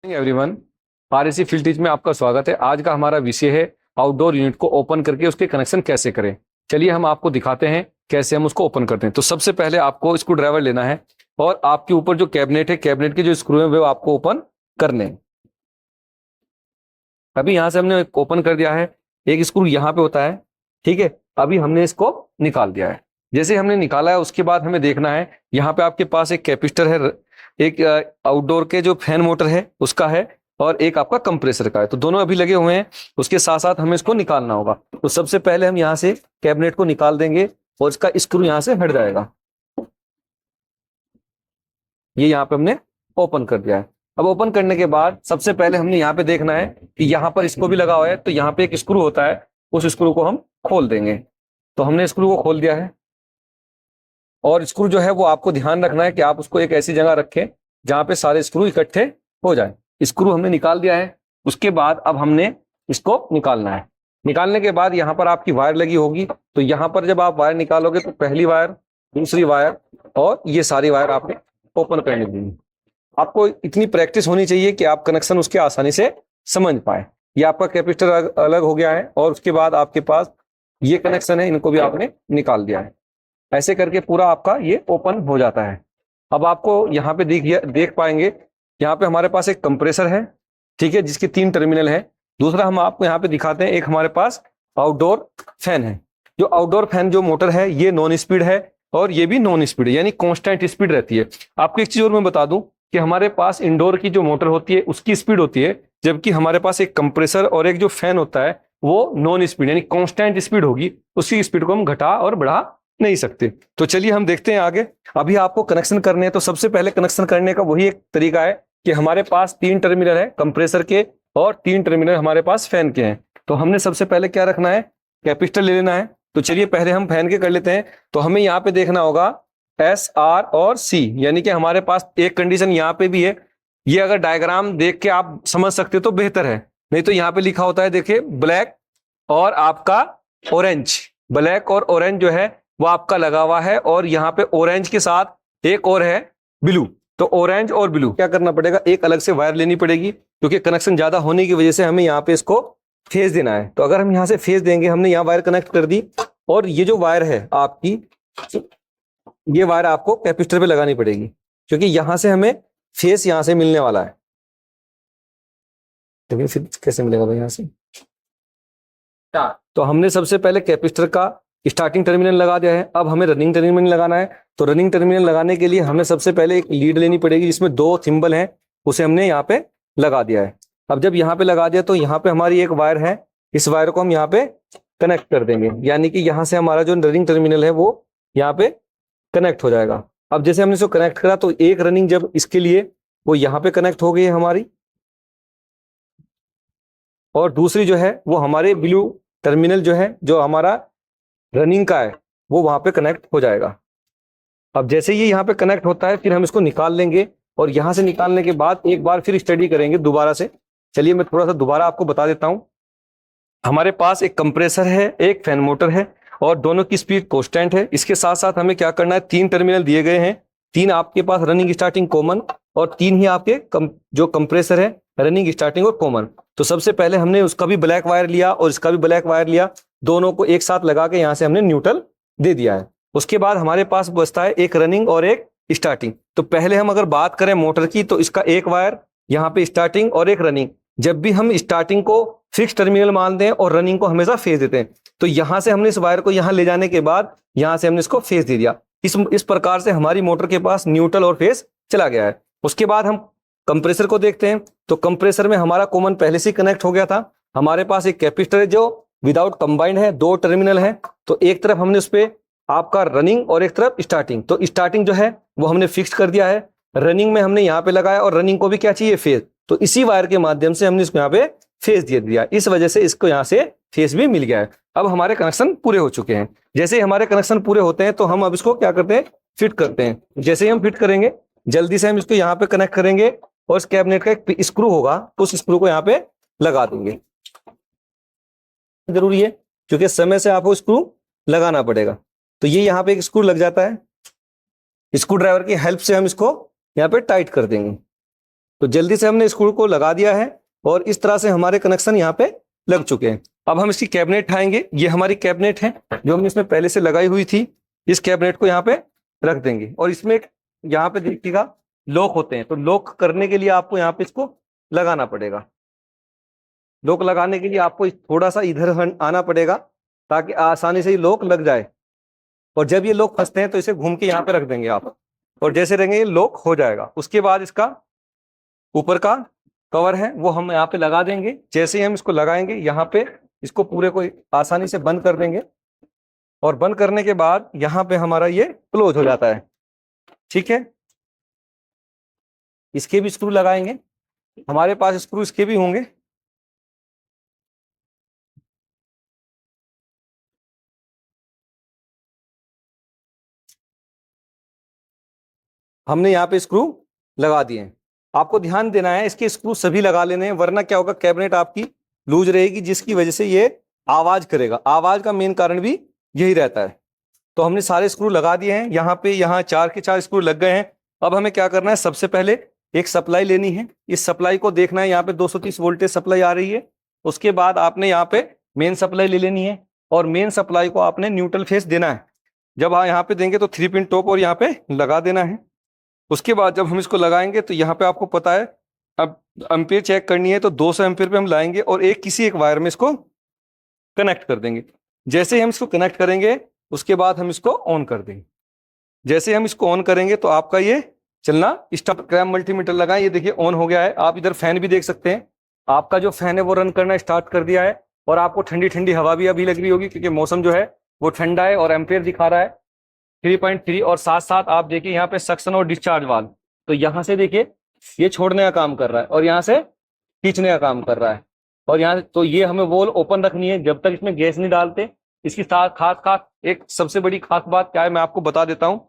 Everyone, RAC field teach में आपका स्वागत है। आज का हमारा विषय है आउटडोर यूनिट को ओपन करके उसके कनेक्शन कैसे करें। चलिए हम आपको दिखाते हैं कैसे हम उसको ओपन करते हैं। तो सबसे पहले आपको स्क्रू ड्राइवर लेना है और आपके ऊपर जो कैबिनेट है, कैबिनेट के जो स्क्रू है वो आपको ओपन करने हैं। अभी यहां से हमने ओपन कर दिया है। एक स्क्रू यहाँ पे होता है, ठीक है। अभी हमने इसको निकाल दिया है। जैसे हमने निकाला है उसके बाद हमें देखना है, यहाँ पे आपके पास एक कैपेसिटर है, एक आउटडोर के जो फैन मोटर है उसका है और एक आपका कंप्रेसर का है। तो दोनों अभी लगे हुए हैं, उसके साथ साथ हमें इसको निकालना होगा। तो सबसे पहले हम यहाँ से कैबिनेट को निकाल देंगे और इसका स्क्रू यहाँ से हट जाएगा। ये यहाँ पे हमने ओपन कर दिया है। अब ओपन करने के बाद सबसे पहले हमने यहाँ पे देखना है कि यहाँ पर इसको भी लगा हुआ है, तो यहाँ पे एक स्क्रू होता है, उस स्क्रू को हम खोल देंगे। तो हमने स्क्रू को खोल दिया है और स्क्रू जो है वो आपको ध्यान रखना है कि आप उसको एक ऐसी जगह रखें जहां पे सारे स्क्रू इकट्ठे हो जाए। स्क्रू हमने निकाल दिया है। उसके बाद अब हमने इसको निकालना है। निकालने के बाद यहाँ पर आपकी वायर लगी होगी, तो यहाँ पर जब आप वायर निकालोगे तो पहली वायर, दूसरी वायर और ये सारी वायर आपने ओपन करनी होगी। आपको इतनी प्रैक्टिस होनी चाहिए कि आप कनेक्शन उसके आसानी से समझ पाए। ये आपका कैपेसिटर अलग हो गया है और उसके बाद आपके पास ये कनेक्शन है, इनको भी आपने निकाल दिया है। ऐसे करके पूरा आपका ये ओपन हो जाता है। अब आपको यहाँ पे देख पाएंगे, यहाँ पे हमारे पास एक कंप्रेसर है, ठीक है, जिसके 3 टर्मिनल है। दूसरा हम आपको यहाँ पे दिखाते हैं, एक हमारे पास आउटडोर फैन है। जो आउटडोर फैन जो मोटर है ये नॉन स्पीड है और ये भी नॉन स्पीड है, यानी कॉन्स्टेंट स्पीड रहती है। आपको एक चीज और मैं बता दूं कि हमारे पास इंडोर की जो मोटर होती है उसकी स्पीड होती है, जबकि हमारे पास एक कंप्रेसर और एक जो फैन होता है वो नॉन स्पीड यानी कॉन्स्टेंट स्पीड होगी। उसकी स्पीड को हम घटा और बढ़ा नहीं सकते। तो चलिए हम देखते हैं आगे। अभी आपको कनेक्शन करने हैं, तो सबसे पहले कनेक्शन करने का वही एक तरीका है कि हमारे पास 3 टर्मिनल है कंप्रेसर के और 3 टर्मिनल हमारे पास फैन के हैं। तो हमने सबसे पहले क्या रखना है, कैपेसिटर ले लेना है। तो चलिए पहले हम फैन के कर लेते हैं। तो हमें यहाँ पे देखना होगा एस, आर और सी, यानी कि हमारे पास एक कंडीशन यहाँ पे भी है। ये अगर डायग्राम देख के आप समझ सकते तो बेहतर है, नहीं तो यहाँ पे लिखा होता है, देखिए, ब्लैक और आपका ऑरेंज। ब्लैक और ऑरेंज जो है वो आपका लगा हुआ है और यहाँ पे ऑरेंज के साथ एक और है ब्लू। तो ऑरेंज और ब्लू क्या करना पड़ेगा, एक अलग से वायर लेनी पड़ेगी, क्योंकि कनेक्शन ज्यादा होने की वजह से हमें यहाँ पे इसको फेज देना है। तो अगर हम यहाँ से फेज देंगे, हमने यहाँ वायर कनेक्ट कर दी और ये जो वायर है आपकी, ये वायर आपको कैपेसिटर पे लगानी पड़ेगी, क्योंकि यहां से हमें फेस यहां से मिलने वाला है। लेकिन फिर कैसे मिलेगा भाई यहां से? तो हमने सबसे पहले कैपेसिटर का स्टार्टिंग टर्मिनल लगा दिया है। अब हमें रनिंग टर्मिनल लगाना है। तो रनिंग टर्मिनल लगाने के लिए हमें सबसे पहले एक लीड लेनी पड़ेगी जिसमें 2 थिम्बल हैं, उसे हमने यहाँ पे लगा दिया है। अब जब यहाँ पे लगा दिया तो यहाँ पे हमारी एक वायर है, इस वायर को हम यहाँ पे कनेक्ट कर देंगे, यानी कि यहाँ से हमारा जो रनिंग टर्मिनल है वो यहाँ पे कनेक्ट हो जाएगा। अब जैसे हमने इसको कनेक्ट करा तो एक रनिंग जब इसके लिए वो यहाँ पे कनेक्ट हो गई है हमारी, और दूसरी जो है वो हमारे ब्लू टर्मिनल जो है, जो हमारा रनिंग का है, वो वहां पे कनेक्ट हो जाएगा। अब जैसे ये यहाँ पे कनेक्ट होता है फिर हम इसको निकाल लेंगे और यहाँ से निकालने के बाद एक बार फिर स्टडी करेंगे दोबारा से। चलिए मैं थोड़ा सा दोबारा आपको बता देता हूँ। हमारे पास एक कंप्रेसर है, एक फैन मोटर है और दोनों की स्पीड कांस्टेंट है। इसके साथ साथ हमें क्या करना है, 3 टर्मिनल दिए गए हैं, 3 आपके पास रनिंग स्टार्टिंग कॉमन और 3 ही आपके जो कंप्रेसर है रनिंग स्टार्टिंग और कॉमन। तो सबसे पहले हमने उसका भी ब्लैक वायर लिया और इसका भी ब्लैक वायर लिया, दोनों को एक साथ लगा के यहाँ से हमने न्यूट्रल दे दिया है। उसके बाद हमारे पास बचता है एक रनिंग और एक स्टार्टिंग। तो पहले हम अगर बात करें मोटर की, तो इसका एक वायर यहाँ पे स्टार्टिंग और एक रनिंग। जब भी हम स्टार्टिंग को फिक्स टर्मिनल मानते हैं और रनिंग को हमेशा फेज देते हैं, तो यहां से हमने इस वायर को यहां ले जाने के बाद यहां से हमने इसको फेज दे दिया। इस प्रकार से हमारी मोटर के पास न्यूट्रल और फेज चला गया है। उसके बाद हम कंप्रेसर को देखते हैं। तो कंप्रेसर में हमारा कॉमन पहले से कनेक्ट हो गया था। हमारे पास एक कैपेसिटर है जो विदाउट कंबाइंड है, 2 टर्मिनल है। तो एक तरफ हमने उस पर आपका रनिंग और एक तरफ स्टार्टिंग, तो स्टार्टिंग जो है वो हमने फिक्स कर दिया है, रनिंग में हमने यहाँ पे लगाया और रनिंग को भी क्या चाहिए, फेज। तो इसी वायर के माध्यम से हमने इसको यहाँ पे फेज दे दिया, इस वजह से इसको यहाँ से फेज भी मिल गया है। अब हमारे कनेक्शन पूरे हो चुके हैं। जैसे ही हमारे कनेक्शन पूरे होते हैं तो हम अब इसको क्या करते हैं, फिट करते हैं। जैसे ही हम फिट करेंगे जल्दी से हम इसको यहाँ पे कनेक्ट करेंगे और इस कैबिनेट का एक स्क्रू होगा, उस स्क्रू को यहाँ पे लगा देंगे। जरूरी है क्योंकि समय से आपको स्क्रू लगाना पड़ेगा। तो ये यहाँ पे एक स्क्रू लग जाता है, स्क्रू ड्राइवर की हेल्प से हम इसको यहाँ पे टाइट कर देंगे। तो जल्दी से हमने स्क्रू को लगा दिया है और इस तरह से हमारे कनेक्शन यहाँ पे लग चुके हैं। अब हम इसकी कैबिनेट उठाएंगे, ये हमारी कैबिनेट है जो हमने इसमें पहले से लगाई हुई थी। इस कैबिनेट को यहाँ पे रख देंगे और इसमें एक यहाँ पे देखिएगा लॉक होते हैं, तो लॉक करने के लिए आपको यहाँ पे इसको लगाना पड़ेगा। लॉक लगाने के लिए आपको थोड़ा सा इधर आना पड़ेगा ताकि आसानी से ये लॉक लग जाए। और जब ये लॉक फंसते हैं तो इसे घूम के यहाँ पे रख देंगे आप, और जैसे रहेंगे ये लॉक हो जाएगा। उसके बाद इसका ऊपर का कवर है वो हम यहाँ पे लगा देंगे। जैसे ही हम इसको लगाएंगे यहाँ पे इसको पूरे को आसानी से बंद कर देंगे और बंद करने के बाद यहाँ पे हमारा ये क्लोज हो जाता है। ठीक है, इसके भी स्क्रू लगाएंगे, हमारे पास स्क्रू इसके भी होंगे। हमने यहाँ पे स्क्रू लगा दिए हैं। आपको ध्यान देना है इसके स्क्रू सभी लगा लेने हैं, वरना क्या होगा कैबिनेट आपकी लूज रहेगी जिसकी वजह से ये आवाज करेगा। आवाज का मेन कारण भी यही रहता है। तो हमने सारे स्क्रू लगा दिए हैं, यहाँ पे यहाँ 4 के 4 स्क्रू लग गए हैं। अब हमें क्या करना है, सबसे पहले एक सप्लाई लेनी है। इस सप्लाई को देखना है, यहाँ पे 230 वोल्टेज सप्लाई आ रही है। उसके बाद आपने यहाँ पे मेन सप्लाई ले लेनी है और मेन सप्लाई को आपने न्यूट्रल फेस देना है। जब आप यहाँ पे देंगे तो 3 पिन टॉप और यहाँ पे लगा देना है। उसके बाद जब हम इसको लगाएंगे तो यहाँ पे आपको पता है अब एम्पीयर चेक करनी है, तो 200 एम्पीयर पे हम लाएंगे और किसी एक वायर में इसको कनेक्ट कर देंगे। जैसे ही हम इसको कनेक्ट करेंगे उसके बाद हम इसको ऑन कर देंगे। जैसे हम इसको ऑन करेंगे तो आपका ये चलना स्टार्ट। क्रैम मल्टीमीटर लगाएं, ये देखिए ऑन हो गया है। आप इधर फैन भी देख सकते हैं, आपका जो फैन है वो रन करना स्टार्ट कर दिया है और आपको ठंडी ठंडी हवा भी अभी लग रही होगी क्योंकि मौसम जो है वो ठंडा है और एम्पीयर दिखा रहा है 3.3। और साथ साथ आप देखिए यहाँ पे सक्शन और डिस्चार्ज वाल्व, तो यहाँ से देखिए ये छोड़ने का काम कर रहा है और यहाँ से खींचने का काम कर रहा है। और यहाँ तो ये हमें वॉल ओपन रखनी है जब तक इसमें गैस नहीं डालते। इसकी खास एक सबसे बड़ी खास बात क्या है मैं आपको बता देता हूँ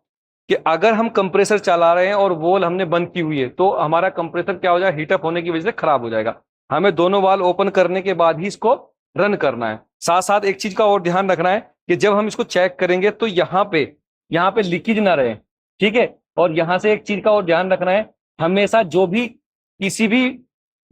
कि अगर हम कंप्रेसर चला रहे हैं और वॉल हमने बंद की हुई है तो हमारा कंप्रेसर क्या हो जाएगा, हीटअप होने की वजह से खराब हो जाएगा। हमें दोनों वाल्व ओपन करने के बाद ही इसको रन करना है। साथ साथ एक चीज का और ध्यान रखना है कि जब हम इसको चेक करेंगे तो यहाँ पे लीकेज ना रहे। ठीक है, और यहाँ से एक चीज का और ध्यान रखना है, हमेशा जो भी किसी भी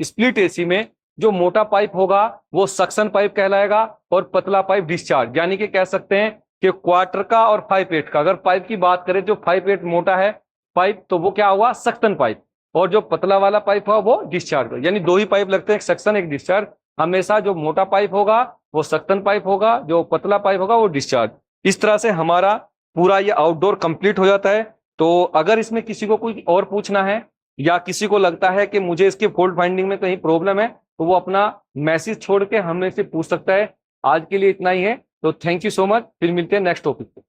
स्प्लिट एसी में जो मोटा पाइप होगा वो सक्शन पाइप कहलाएगा और पतला पाइप डिस्चार्ज। यानी कि कह सकते हैं कि क्वार्टर का और 5/8 का। अगर पाइप की बात करें जो 5/8 मोटा है पाइप तो वो क्या हुआ, सक्शन पाइप, और जो पतला वाला पाइप हुआ वो डिस्चार्ज। यानी 2 ही पाइप लगते हैं, एक सक्शन एक डिस्चार्ज। हमेशा जो मोटा पाइप होगा वो सक्शन पाइप होगा, जो पतला पाइप होगा वो डिस्चार्ज। इस तरह से हमारा पूरा ये आउटडोर कंप्लीट हो जाता है। तो अगर इसमें किसी को कुछ और पूछना है या किसी को लगता है कि मुझे इसके फॉल्ट फाइंडिंग में कहीं प्रॉब्लम है तो वो अपना मैसेज छोड़ के हमसे पूछ सकता है। आज के लिए इतना ही है, तो थैंक यू सो मच, फिर मिलते हैं नेक्स्ट टॉपिक पे।